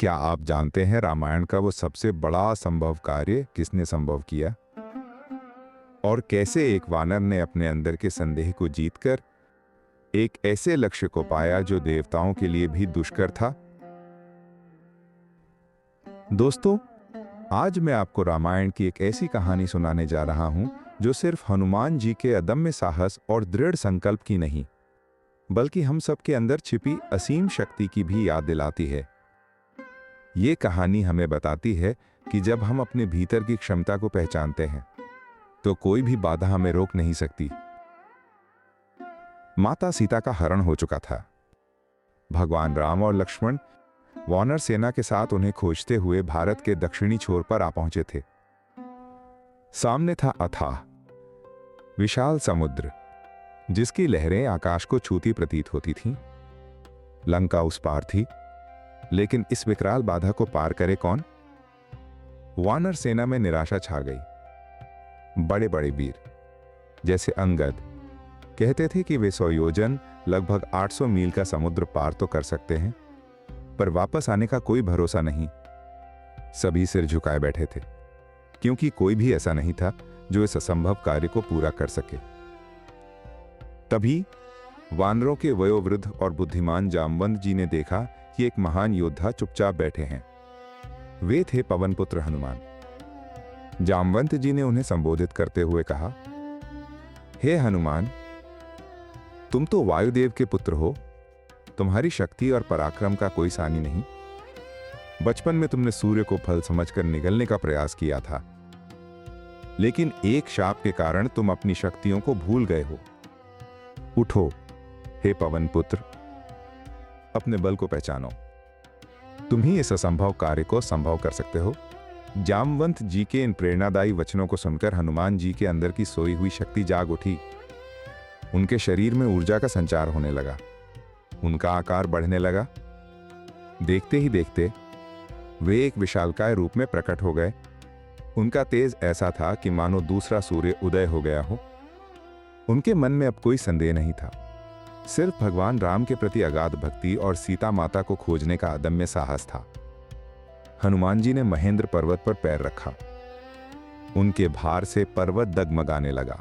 क्या आप जानते हैं रामायण का वो सबसे बड़ा संभव कार्य किसने संभव किया और कैसे एक वानर ने अपने अंदर के संदेह को जीतकर एक ऐसे लक्ष्य को पाया जो देवताओं के लिए भी दुष्कर था। दोस्तों, आज मैं आपको रामायण की एक ऐसी कहानी सुनाने जा रहा हूं जो सिर्फ हनुमान जी के अदम्य साहस और दृढ़ संकल्प की नहीं, बल्कि हम सबके अंदर छिपी असीम शक्ति की भी याद दिलाती है। ये कहानी हमें बताती है कि जब हम अपने भीतर की क्षमता को पहचानते हैं तो कोई भी बाधा हमें रोक नहीं सकती। माता सीता का हरण हो चुका था। भगवान राम और लक्ष्मण वानर सेना के साथ उन्हें खोजते हुए भारत के दक्षिणी छोर पर आ पहुंचे थे। सामने था अथाह विशाल समुद्र जिसकी लहरें आकाश को छूती प्रतीत होती थीं। लंका उस पार थी, लेकिन इस विकराल बाधा को पार करे कौन? वानर सेना में निराशा छा गई। बड़े बड़े वीर जैसे अंगद कहते थे कि वे 100 योजन लगभग 800 मील का समुद्र पार तो कर सकते हैं, पर वापस आने का कोई भरोसा नहीं। सभी सिर झुकाए बैठे थे, क्योंकि कोई भी ऐसा नहीं था जो इस असंभव कार्य को पूरा कर सके। तभी वानरों के वयोवृद्ध और बुद्धिमान जामवंत जी ने देखा कि एक महान योद्धा चुपचाप बैठे हैं। वे थे पवनपुत्र हनुमान। जामवंत जी ने उन्हें संबोधित करते हुए कहा, हे हनुमान, तुम तो वायुदेव के पुत्र हो। तुम्हारी शक्ति और पराक्रम का कोई सानी नहीं। बचपन में तुमने सूर्य को फल समझकर निगलने का प्रयास किया था, लेकिन एक शाप के कारण तुम अपनी शक्तियों को भूल गए हो। उठो हे पवन पुत्र, अपने बल को पहचानो। तुम ही इस असंभव कार्य को संभव कर सकते हो। जामवंत जी के इन प्रेरणादायी वचनों को सुनकर हनुमान जी के अंदर की सोई हुई शक्ति जाग उठी। उनके शरीर में ऊर्जा का संचार होने लगा। उनका आकार बढ़ने लगा। देखते ही देखते वे एक विशालकाय रूप में प्रकट हो गए। उनका तेज ऐसा था कि मानो दूसरा सूर्य उदय हो गया हो। उनके मन में अब कोई संदेह नहीं था, सिर्फ भगवान राम के प्रति अगाध भक्ति और सीता माता को खोजने का अदम्य साहस था। हनुमान जी ने महेंद्र पर्वत पर पैर रखा। उनके भार से पर्वत डगमगाने लगा।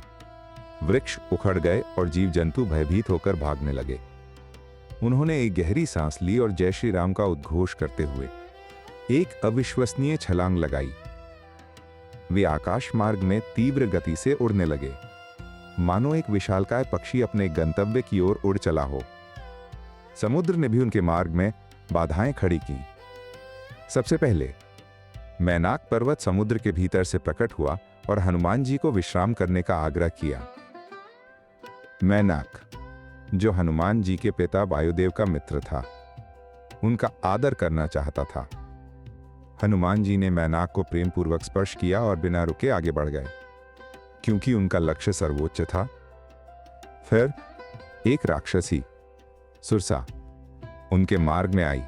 वृक्ष उखड़ गए और जीव जंतु भयभीत होकर भागने लगे। उन्होंने एक गहरी सांस ली और जय श्री राम का उद्घोष करते हुए एक अविश्वसनीय छलांग लगाई। वे आकाश मार्ग में तीव्र गति से उड़ने लगे, मानो एक विशालकाय पक्षी अपने गंतव्य की ओर उड़ चला हो। समुद्र ने भी उनके मार्ग में बाधाएं खड़ी की। सबसे पहले मैनाक पर्वत समुद्र के भीतर से प्रकट हुआ और हनुमान जी को विश्राम करने का आग्रह किया। मैनाक, जो हनुमान जी के पिता वायुदेव का मित्र था, उनका आदर करना चाहता था। हनुमान जी ने मैनाक को प्रेम पूर्वक स्पर्श किया और बिना रुके आगे बढ़ गए, क्योंकि उनका लक्ष्य सर्वोच्च था। फिर एक राक्षसी सुरसा उनके मार्ग में आई।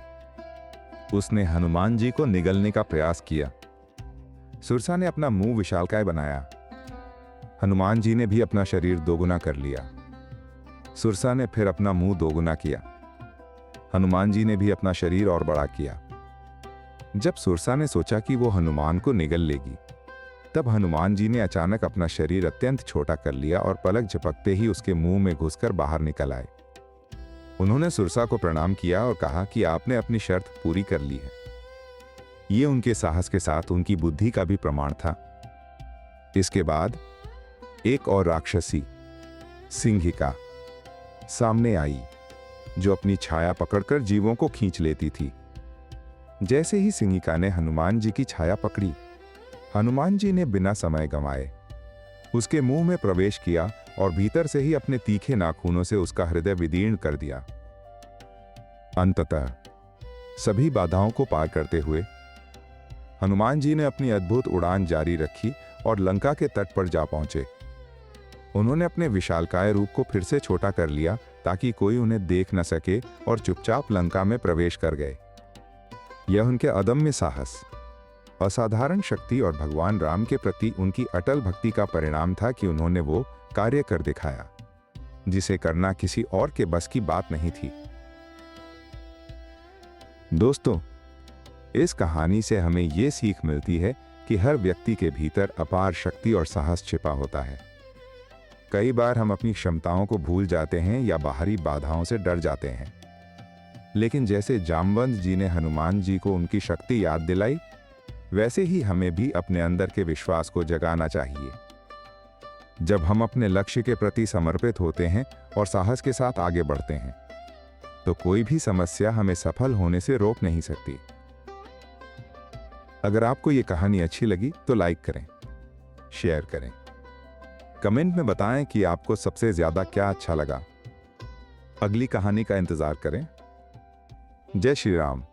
उसने हनुमान जी को निगलने का प्रयास किया। सुरसा ने अपना मुंह विशालकाय बनाया। हनुमान जी ने भी अपना शरीर दोगुना कर लिया। सुरसा ने फिर अपना मुंह दोगुना किया। हनुमान जी ने भी अपना शरीर और बड़ा किया। जब सुरसा ने सोचा कि वो हनुमान को निगल लेगी, तब हनुमान जी ने अचानक अपना शरीर अत्यंत छोटा कर लिया और पलक झपकते ही उसके मुंह में घुसकर बाहर निकल आए। उन्होंने सुरसा को प्रणाम किया और कहा कि आपने अपनी शर्त पूरी कर ली है। ये उनके साहस के साथ उनकी बुद्धि का भी प्रमाण था। इसके बाद एक और राक्षसी सिंहिका सामने आई, जो अपनी छाया पकड़कर जीवों को खींच लेती थी। जैसे ही सिंहिका ने हनुमान जी की छाया पकड़ी, हनुमान जी ने बिना समय गंवाए उसके मुंह में प्रवेश किया और भीतर से ही अपने तीखे नाखूनों से उसका हृदय विदीर्ण कर दिया। अंततः सभी बाधाओं को पार करते हुए हनुमान जी ने अपनी अद्भुत उड़ान जारी रखी और लंका के तट पर जा पहुंचे। उन्होंने अपने विशालकाय रूप को फिर से छोटा कर लिया ताकि कोई उन्हें देख न सके और चुपचाप लंका में प्रवेश कर गए। यह उनके अदम्य साहस, असाधारण शक्ति और भगवान राम के प्रति उनकी अटल भक्ति का परिणाम था कि उन्होंने वो कार्य कर दिखाया जिसे करना किसी और के बस की बात नहीं थी। दोस्तों, इस कहानी से हमें ये सीख मिलती है कि हर व्यक्ति के भीतर अपार शक्ति और साहस छिपा होता है। कई बार हम अपनी क्षमताओं को भूल जाते हैं या बाहरी बाधाओं से डर जाते हैं, लेकिन जैसे जामवंत जी ने हनुमान जी को उनकी शक्ति याद दिलाई, वैसे ही हमें भी अपने अंदर के विश्वास को जगाना चाहिए। जब हम अपने लक्ष्य के प्रति समर्पित होते हैं और साहस के साथ आगे बढ़ते हैं, तो कोई भी समस्या हमें सफल होने से रोक नहीं सकती। अगर आपको ये कहानी अच्छी लगी तो लाइक करें, शेयर करें, कमेंट में बताएं कि आपको सबसे ज्यादा क्या अच्छा लगा। अगली कहानी का इंतजार करें। जय श्री राम।